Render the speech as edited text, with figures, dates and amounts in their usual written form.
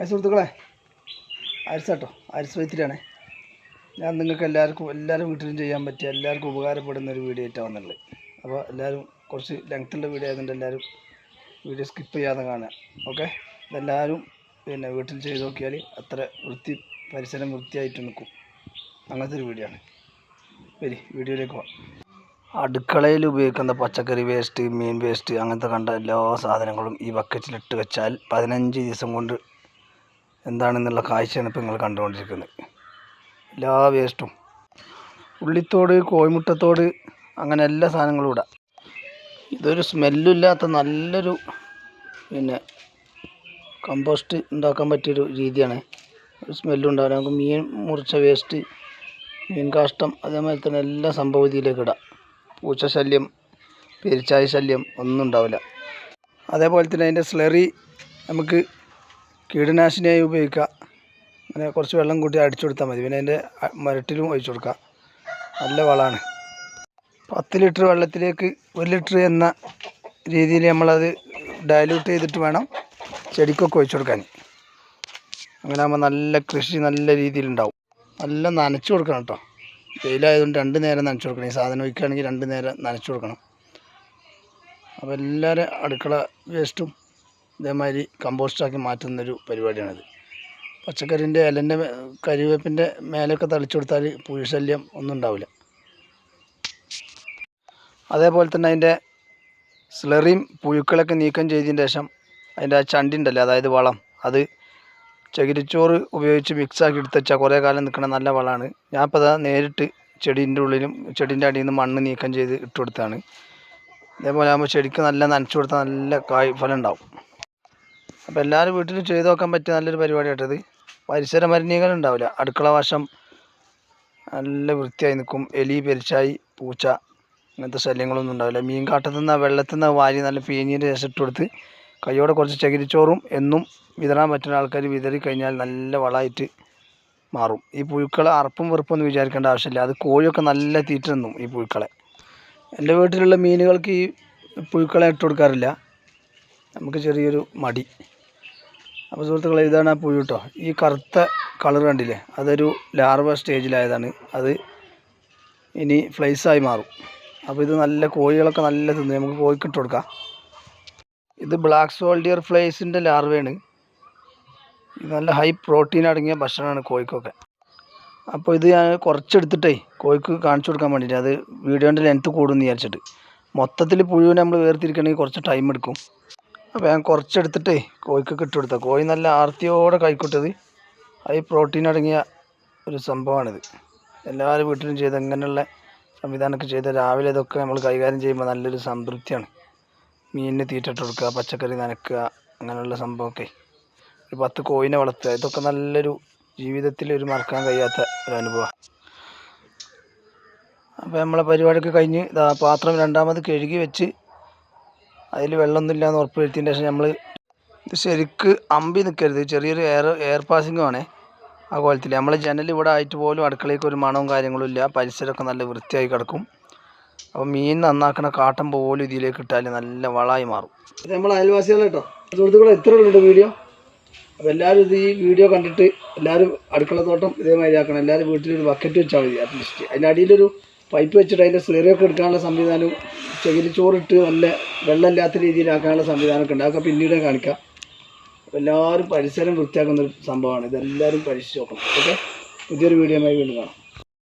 സുഹൃത്തുക്കളെ, അരിസാട്ടോ, അരിസ് വൈത്തിരിയാണേ. ഞാൻ നിങ്ങൾക്ക് എല്ലാവരും വീട്ടിലും ചെയ്യാൻ പറ്റിയ എല്ലാവർക്കും ഉപകാരപ്പെടുന്ന ഒരു വീഡിയോ ആയിട്ടാണ് വന്നുള്ളത്. അപ്പോൾ എല്ലാവരും കുറച്ച് ലെങ്ത്തുള്ള വീഡിയോ ആയതുകൊണ്ട് എല്ലാവരും വീഡിയോ സ്കിപ്പ് ചെയ്യാതെ കാണുക. ഓക്കെ, ഇതെല്ലാവരും പിന്നെ വീട്ടിൽ ചെയ്ത് നോക്കിയാൽ അത്ര പരിസരം വൃത്തിയായിട്ട് നിൽക്കും. അങ്ങനത്തെ ഒരു വീഡിയോ ആണ്. വരി വീഡിയോയിലേക്ക് പോകാം. അടുക്കളയിൽ ഉപയോഗിക്കുന്ന പച്ചക്കറി വേസ്റ്റ്, മീൻ വേസ്റ്റ്, അങ്ങനത്തെ കണ്ട എല്ലാ സാധനങ്ങളും ഈ ബക്കറ്റിലിട്ട് വെച്ചാൽ 15 ദിവസം കൊണ്ട് എന്താണെന്നുള്ള കാഴ്ചയാണ് ഇപ്പോൾ നിങ്ങൾ കണ്ടുകൊണ്ടിരിക്കുന്നത്. എല്ലാ വേസ്റ്റും, ഉള്ളിത്തോട്, കോഴിമുട്ടത്തോട്, അങ്ങനെ എല്ലാ സാധനങ്ങളും ഇടാം. ഇതൊരു സ്മെല്ലില്ലാത്ത നല്ലൊരു പിന്നെ കമ്പോസ്റ്റ് ഉണ്ടാക്കാൻ പറ്റിയൊരു രീതിയാണ്. ഒരു സ്മെല്ലും ഉണ്ടാവില്ല. നമുക്ക് മീൻ മുറിച്ച വേസ്റ്റ്, മീൻ കാഷ്ടം, അതേമാതിരി തന്നെ എല്ലാ സംഭവം ഇതിലേക്ക് ഇടാം. പൂച്ച ശല്യം, പെരിച്ചായ ശല്യം ഒന്നും ഉണ്ടാവില്ല. അതേപോലെ തന്നെ അതിൻ്റെ സ്ലറി നമുക്ക് കീടനാശിനിയായി ഉപയോഗിക്കാം. അങ്ങനെ കുറച്ച് വെള്ളം കൂട്ടി അടിച്ചു കൊടുത്താൽ മതി. പിന്നെ അതിൻ്റെ മരട്ടിലും ഒഴിച്ചു കൊടുക്കാം. നല്ല വളമാണ്. 10 ലിറ്റർ വെള്ളത്തിലേക്ക് 1 ലിറ്റർ എന്ന രീതിയിൽ നമ്മളത് ഡയലൂട്ട് ചെയ്തിട്ട് വേണം ചെടിക്കൊക്കെ ഒഴിച്ചു കൊടുക്കാൻ. അങ്ങനെ ആകുമ്പോൾ നല്ല കൃഷി നല്ല രീതിയിലുണ്ടാവും. നല്ല നനച്ചു കൊടുക്കണം കേട്ടോ. വെയിലായതുകൊണ്ട് 2 നേരം നനച്ചു കൊടുക്കണം. ഈ സാധനം ഒഴിക്കുകയാണെങ്കിൽ 2 നേരം നനച്ചു കൊടുക്കണം. അപ്പോൾ എല്ലാവരും അടുക്കള വേസ്റ്റും ഇതേമാതിരി കമ്പോസ്റ്റാക്കി മാറ്റുന്നൊരു പരിപാടിയാണിത്. പച്ചക്കറിൻ്റെ ഇലൻ്റെ കരിവേപ്പിൻ്റെ മേലൊക്കെ തളിച്ചു കൊടുത്താൽ പുഴുശല്യം ഒന്നും ഉണ്ടാവില്ല. അതേപോലെ തന്നെ അതിൻ്റെ സ്ലറിയും പുഴുക്കളൊക്കെ നീക്കം ചെയ്തതിന് ശേഷം അതിൻ്റെ ആ ചണ്ടി ഉണ്ടല്ലോ, അതായത് വളം, അത് ചകിരിച്ചോറ് ഉപയോഗിച്ച് മിക്സാക്കി എടുത്ത് വെച്ചാൽ കുറേ കാലം നിൽക്കുന്ന നല്ല വളമാണ്. ഞാൻ ഇപ്പോൾ അതാ നേരിട്ട് ചെടീൻ്റെ ഉള്ളിലും ചെടീൻ്റെ അടിയിൽ നിന്ന് മണ്ണ് നീക്കം ചെയ്ത് ഇട്ട് കൊടുത്താണ്. ഇതേപോലെ ആകുമ്പോൾ ചെടിക്ക് നല്ല നനച്ചു കൊടുത്താൽ നല്ല കായ് ഫലം ഉണ്ടാവും. അപ്പോൾ എല്ലാവരും വീട്ടിലും ചെയ്ത് നോക്കാൻ പറ്റിയ നല്ലൊരു പരിപാടി ആയിട്ടത്. പരിസര മലിനീകരണം അടുക്കള വശം നല്ല വൃത്തിയായി നിൽക്കും. എലി, പെരിച്ചായി, പൂച്ച, അങ്ങനത്തെ ശല്യങ്ങളൊന്നും ഉണ്ടാവില്ല. മീൻ കാട്ടത്തു നിന്ന് വെള്ളത്തിൽ നിന്ന് വാരി നല്ല പീഞ്ഞതിൻ്റെ ശേഷം ഇട്ട് കൊടുത്ത് കൈയോടെ കുറച്ച് ചകിരിച്ചോറും എന്നും വിതറാൻ പറ്റുന്ന ആൾക്കാർ വിതറി കഴിഞ്ഞാൽ നല്ല വളമായിട്ട് മാറും. ഈ പുഴുക്കളെ അറപ്പും വെറുപ്പൊന്നും വിചാരിക്കേണ്ട ആവശ്യമില്ല. അത് കോഴിയൊക്കെ നല്ല തീറ്റ തിന്നും ഈ പുഴുക്കളെ. എൻ്റെ വീട്ടിലുള്ള മീനുകൾക്ക് ഈ പുഴുക്കളെ ഇട്ട് കൊടുക്കാറില്ല. നമുക്ക് ചെറിയൊരു മടി. അപ്പോൾ സുഹൃത്തുക്കളെ, ഇതാണ് ആ പുഴു കേട്ടോ. ഈ കറുത്ത കളർ കണ്ടില്ലേ, അതൊരു ലാർവ സ്റ്റേജിലായതാണ്. അത് ഇനി ഫ്ലൈസായി മാറും. അപ്പോൾ ഇത് നല്ല കോഴികളൊക്കെ നല്ല തിന്ന് നമുക്ക് കോഴിക്ക് ഇട്ട് കൊടുക്കാം. ഇത് ബ്ലാക്ക് സോൾഡിയർ ഫ്ലൈസിൻ്റെ ലാർവയാണ്. ഇത് നല്ല ഹൈ പ്രോട്ടീൻ അടങ്ങിയ ഭക്ഷണമാണ് കോഴിക്കൊക്കെ. അപ്പോൾ ഇത് ഞാൻ കുറച്ചെടുത്തിട്ടേ കോഴിക്ക് കാണിച്ചു കൊടുക്കാൻ വേണ്ടിയിട്ട്, അത് വീഡിയോൻ്റെ ലെങ്ത്ത് കൂടുമെന്ന് വിചാരിച്ചിട്ട്. മൊത്തത്തിൽ പുഴുവിനെ നമ്മൾ വേർതിരിക്കണമെങ്കിൽ കുറച്ച് ടൈം എടുക്കും. അപ്പോൾ ഞാൻ കുറച്ചെടുത്തിട്ടേ കോഴിക്കൊക്കെ ഇട്ട് കൊടുത്താൽ കോഴി നല്ല ആർത്തിയോടെ കഴിക്കൊട്ടത്. ഹൈ പ്രോട്ടീൻ അടങ്ങിയ ഒരു സംഭവമാണിത്. എല്ലാവരും വീട്ടിലും ചെയ്ത് അങ്ങനെയുള്ള സംവിധാനമൊക്കെ ചെയ്ത് രാവിലെ ഇതൊക്കെ നമ്മൾ കൈകാര്യം ചെയ്യുമ്പോൾ നല്ലൊരു സംതൃപ്തിയാണ്. മീനിന് തീറ്റ ഇട്ട് കൊടുക്കുക, പച്ചക്കറി നനയ്ക്കുക, അങ്ങനെയുള്ള സംഭവമൊക്കെ. ഒരു 10 കോഴിനെ വളർത്തുക, ഇതൊക്കെ നല്ലൊരു ജീവിതത്തിൽ ഒരു മറക്കാൻ കഴിയാത്ത ഒരു അനുഭവമാണ്. അപ്പോൾ നമ്മളെ പരിപാടിയൊക്കെ കഴിഞ്ഞ് പാത്രം രണ്ടാമത് കഴുകി വെച്ച് അതിൽ വെള്ളമൊന്നുമില്ലാന്ന് ഉറപ്പ് വരുത്തിയതിന് ശേഷം നമ്മൾ ഇത് ശരിക്ക് അമ്പി നിൽക്കരുത്. ചെറിയൊരു എയർ പാസിംഗ് വേണേ. ആ കോലത്തിൽ നമ്മളെ ജനൽ ഇവിടെ ആയിട്ട് പോലും അടുക്കളയ്ക്ക് ഒരു മണവും കാര്യങ്ങളും ഇല്ല. പരിസരമൊക്കെ നല്ല വൃത്തിയായി കിടക്കും. അപ്പോൾ മീൻ നന്നാക്കണ കാട്ടം പോലും ഇതിലേക്ക് ഇട്ടാൽ നല്ല വളമായി മാറും. ഇത് നമ്മൾ അയൽവാസികൾ കേട്ടോ. സുഹൃത്തുക്കളെ, ഇത്ര ഉള്ളൂ വീഡിയോ. അപ്പോൾ എല്ലാവരും ഇത് ഈ വീഡിയോ കണ്ടിട്ട് എല്ലാവരും അടുക്കള തോട്ടം ഇതേമാതിരി ആക്കണം. എല്ലാവരും വീട്ടിലൊരു ബക്കറ്റ് വെച്ചാൽ മതി. അറ്റ്ലീസ്റ്റ് അതിൻ്റെ അടിയിലൊരു പൈപ്പ് വെച്ചിട്ട് അതിൻ്റെ സ്ലറിയൊക്കെ എടുക്കാനുള്ള സംവിധാനവും ചകിരിച്ചോറിട്ട് നല്ല വെള്ളമില്ലാത്ത രീതിയിലാക്കാനുള്ള സംവിധാനമൊക്കെ ഉണ്ട്. അതൊക്കെ പിന്നീട് കാണിക്കാം. എല്ലാവരും പരിസരം വൃത്തിയാക്കുന്നൊരു സംഭവമാണ്. ഇതെല്ലാവരും പരീക്ഷിച്ച് നോക്കണം. ഓക്കെ, പുതിയൊരു വീഡിയോയുമായി വീണ്ടും കാണാം.